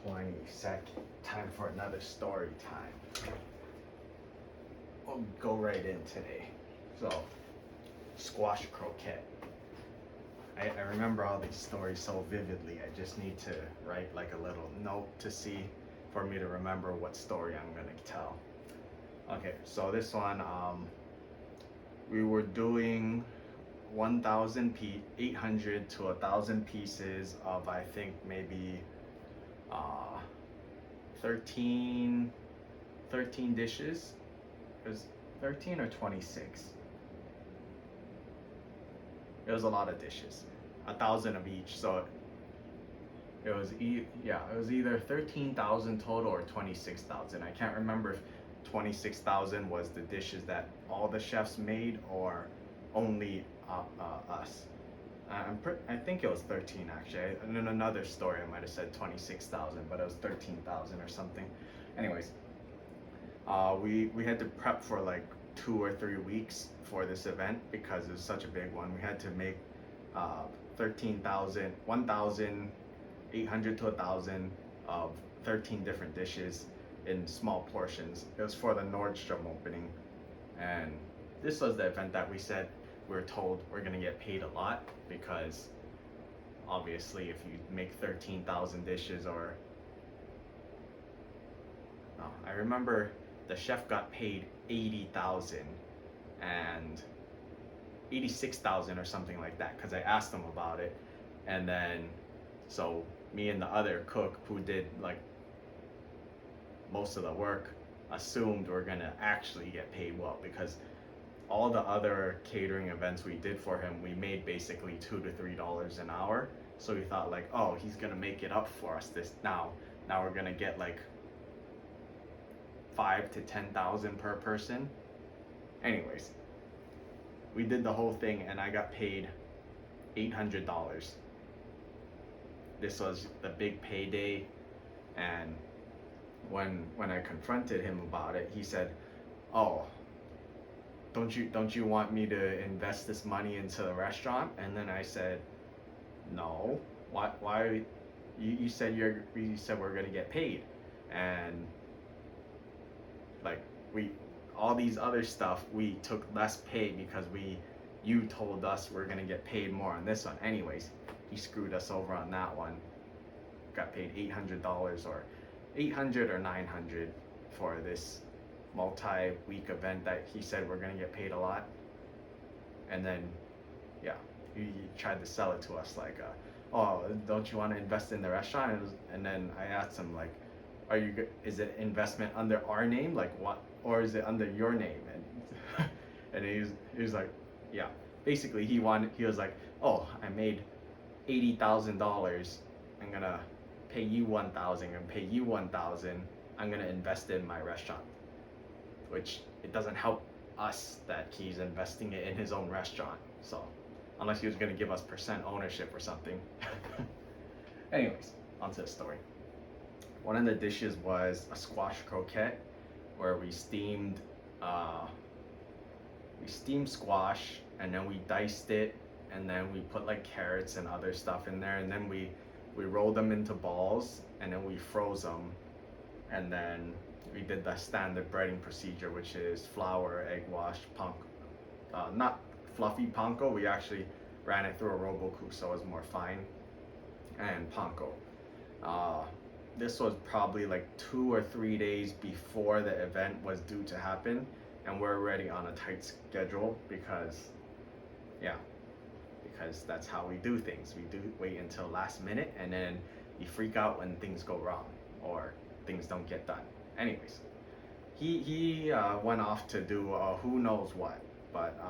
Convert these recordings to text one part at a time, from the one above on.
22:20. Time for another story time. We'll go right in today. So, squash croquette. I remember all these stories so vividly. I just need to write like a little note to see for me to remember what story I'm gonna tell. Okay, so this one, we were doing 800 to 1,000 pieces of, I think, maybe uh, 13 dishes. It was 13 or 26. It was a lot of dishes, 1,000 of each. So it was it was either 13,000 total or 26,000. I can't remember if 26,000 was the dishes that all the chefs made or only us. I think it was 13 actually. And in another story I might have said 26,000, but it was 13,000 or something. Anyways, we had to prep for like 2 or 3 weeks for this event because it was such a big one. We had to make 1,800 to 1,000 of 13 different dishes in small portions. It was for the Nordstrom opening, and this was the event that we said we were told we're gonna get paid a lot, because obviously if you make 13,000 dishes, or I remember the chef got paid 80,000 and 86,000 or something like that, because I asked him about it. And then so me and the other cook who did like most of the work assumed we're gonna actually get paid well, because all the other catering events we did for him, we made basically $2 to $3 an hour. So we thought like, oh, he's gonna make it up for us this now we're gonna get like 5 to 10,000 per person. Anyways, we did the whole thing and I got paid $800. This was the big payday, and when I confronted him about it, he said, "Oh, don't you want me to invest this money into the restaurant?" And then I said, "No. Why you said we're gonna get paid, and like all these other stuff we took less pay because you told us we're gonna get paid more on this one." Anyways, he screwed us over on that one. Got paid $800 or 800 or 900 for this multi-week event that he said we're gonna get paid a lot. And then he tried to sell it to us like, oh, don't you want to invest in the restaurant? And then I asked him like, is it investment under our name, like what, or is it under your name? And and he was like, yeah. Basically he was like, oh, I made $80,000. I'm gonna pay you 1,000 and pay you 1,000. I'm gonna invest in my restaurant, which it doesn't help us that he's investing it in his own restaurant. So unless he was gonna give us percent ownership or something. Anyways, onto the story. One of the dishes was a squash croquette, where we steamed squash, and then we diced it, and then we put like carrots and other stuff in there, and then we rolled them into balls, and then we froze them, and then we did the standard breading procedure, which is flour, egg wash, not fluffy panko. We actually ran it through a Roboku, so it was more fine, and panko. This was probably like 2 or 3 days before the event was due to happen, and we're already on a tight schedule because that's how we do things. We do wait until last minute, and then you freak out when things go wrong or things don't get done. Anyways, he went off to do who knows what, but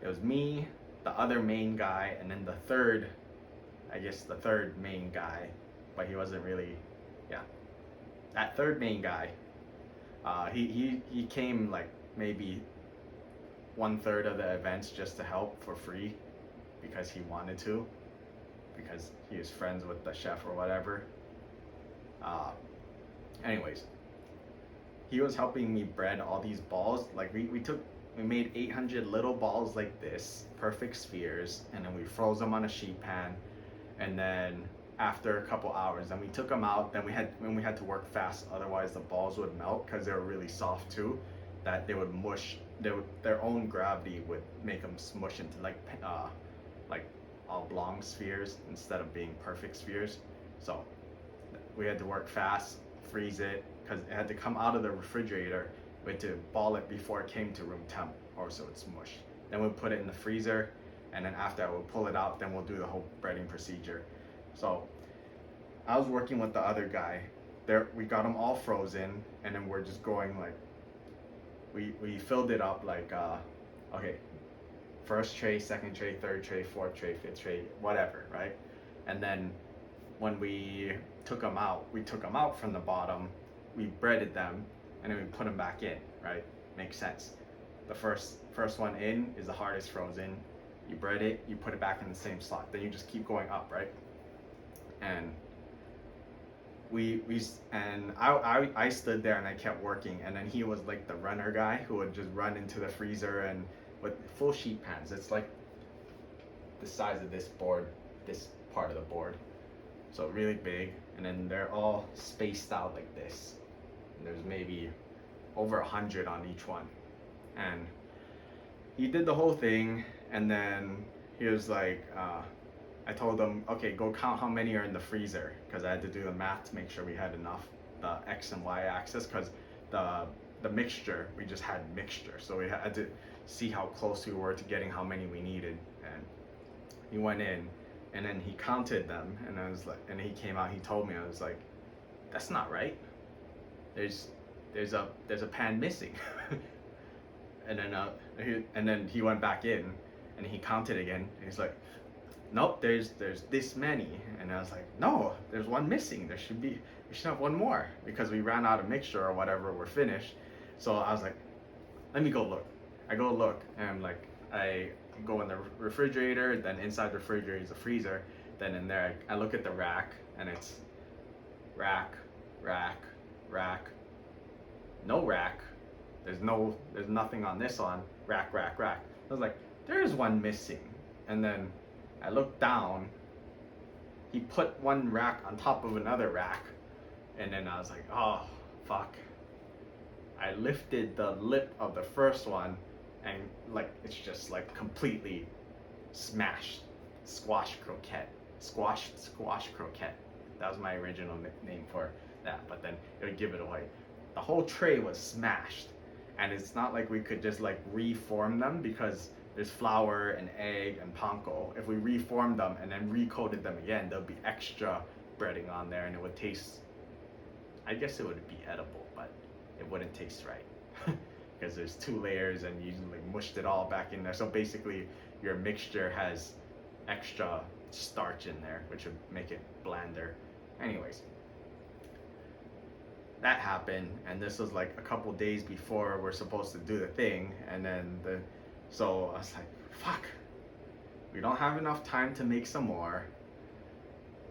it was me, the other main guy, and then the third main guy, but he wasn't really, that third main guy. He came like maybe 1/3 of the events just to help for free because he wanted to, because he was friends with the chef or whatever. Anyways, he was helping me bread all these balls. Like we made 800 little balls like this, perfect spheres, and then we froze them on a sheet pan, and then after a couple hours. Then we took them out. Then we had to work fast, otherwise the balls would melt because they were really soft too. That they would mush. Their own gravity would make them smush into like oblong spheres instead of being perfect spheres. So we had to work fast, freeze it because it had to come out of the refrigerator. We had to ball it before it came to room temp, or so it's smush. Then we'll put it in the freezer, and then after that we'll pull it out. Then we'll do the whole breading procedure. So I was working with the other guy. There we got them all frozen, and then we're just going like we filled it up like okay, first tray, second tray, third tray, fourth tray, fifth tray, whatever, right? And then when we took them out from the bottom, we breaded them, and then we put them back in, right? Makes sense. The first one in is the hardest frozen. You bread it, you put it back in the same slot. Then you just keep going up, right? And I stood there and I kept working, and then he was like the runner guy who would just run into the freezer and with full sheet pans. It's like the size of this board, this part of the board. So really big, and then they're all spaced out like this. And there's maybe over 100 on each one. And he did the whole thing, and then he was like, I told him, okay, go count how many are in the freezer, because I had to do the math to make sure we had enough, the X and Y axis, because the mixture, we just had mixture. So we had to see how close we were to getting how many we needed. And he went in, and then he counted them, and I was like, and he came out, he told me, I was like, that's not right. There's a pan missing. And then he went back in, and he counted again, and he's like, nope, there's this many. And I was like, no, there's one missing. We should have one more, because we ran out of mixture or whatever, we're finished. So I was like, let me go look. I go look, and like I go in the refrigerator, then inside the refrigerator is a freezer, then in there I look at the rack, and it's rack, no rack, there's nothing on this one, rack. I was like, there's one missing. And then I looked down, he put one rack on top of another rack, and then I was like, oh fuck. I lifted the lip of the first one, and like it's just like completely smashed. Squash croquette. That was my original nickname for that, but then it would give it away. The whole tray was smashed, and it's not like we could just like reform them, because there's flour and egg and panko. If we reformed them and then recoated them again, there'll be extra breading on there, and it would taste, I guess it would be edible, but it wouldn't taste right. Because there's 2 layers, and you like mushed it all back in there. So basically your mixture has extra starch in there, which would make it blander. Anyways, that happened, and this was like a couple days before we're supposed to do the thing. And then so I was like, fuck, we don't have enough time to make some more.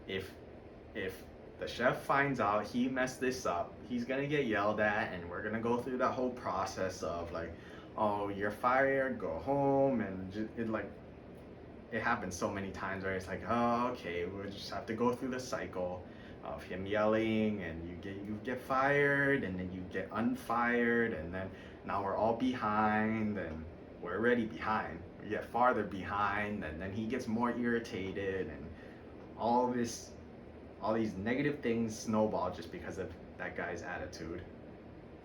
If the chef finds out he messed this up, he's gonna get yelled at, and we're gonna go through that whole process of like, oh, you're fired, go home. And it happens so many times where it's like, oh, okay, we'll just have to go through the cycle of him yelling, and you get fired, and then you get unfired, and then now we're all behind, and we're already behind. We get farther behind, and then he gets more irritated, and all these negative things snowball just because of that guy's attitude.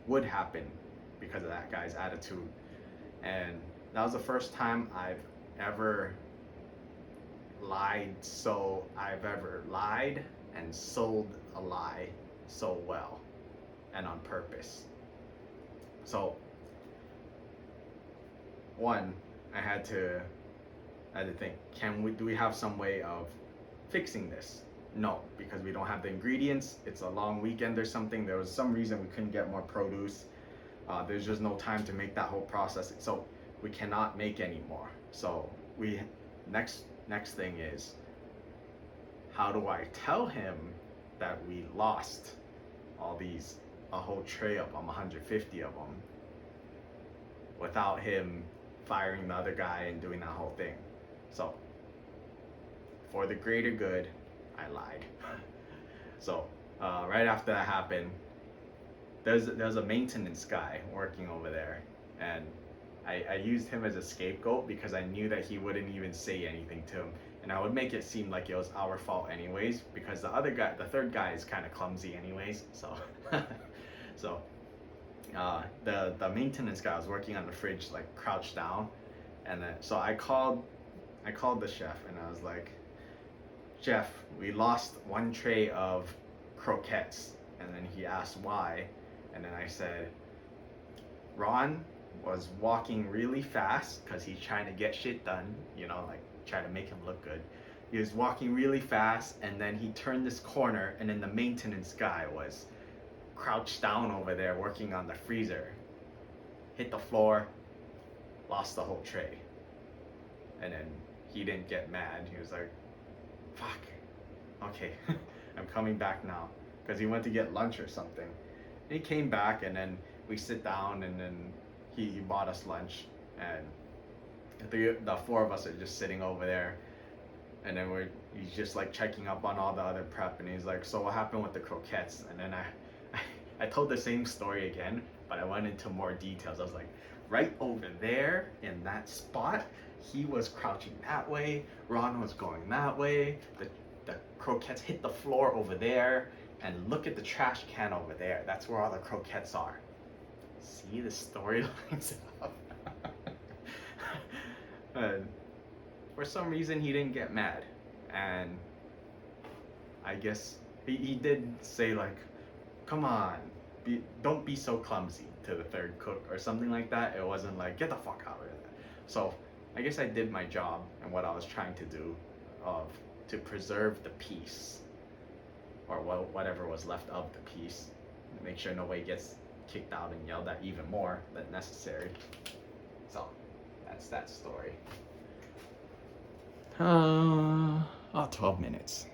Would happen because of that guy's attitude. And that was the first time I've ever lied and sold a lie so well and on purpose. So one, I had to think, do we have some way of fixing this? No, because we don't have the ingredients. It's a long weekend or something. There was some reason we couldn't get more produce. There's just no time to make that whole process. So we cannot make any more. So next thing is, how do I tell him that we lost a whole tray of them, 150 of them, without him firing the other guy and doing that whole thing? So for the greater good, I lied. So right after that happened, there's a maintenance guy working over there, and I used him as a scapegoat because I knew that he wouldn't even say anything to him, and I would make it seem like it was our fault anyways, because the third guy is kind of clumsy anyways. So so the maintenance guy was working on the fridge like crouched down, and then so I called the chef and I was like, Jeff, we lost one tray of croquettes. And then he asked why, and then I said, Ron was walking really fast because he's trying to get shit done, you know, like try to make him look good. He was walking really fast, and then he turned this corner, and then the maintenance guy was crouched down over there working on the freezer, hit the floor, lost the whole tray. And then he didn't get mad. He was like, fuck, okay, I'm coming back now. Because he went to get lunch or something. He came back, and then we sit down, and then he bought us lunch, and the four of us are just sitting over there, and then he's just like checking up on all the other prep, and he's like, so what happened with the croquettes? And then I told the same story again, but I went into more details. I was like, right over there in that spot, he was crouching that way, Ron was going that way, the croquettes hit the floor over there, and look at the trash can over there. That's where all the croquettes are. See, the storylines up. And for some reason, he didn't get mad. And I guess he did say like, come on, don't be so clumsy to the third cook or something like that. It wasn't like, get the fuck out of there. So I guess I did my job and what I was trying to do to preserve the peace, or whatever was left of the piece, and make sure nobody gets kicked out and yelled at even more than necessary. So that's that story. 12 minutes.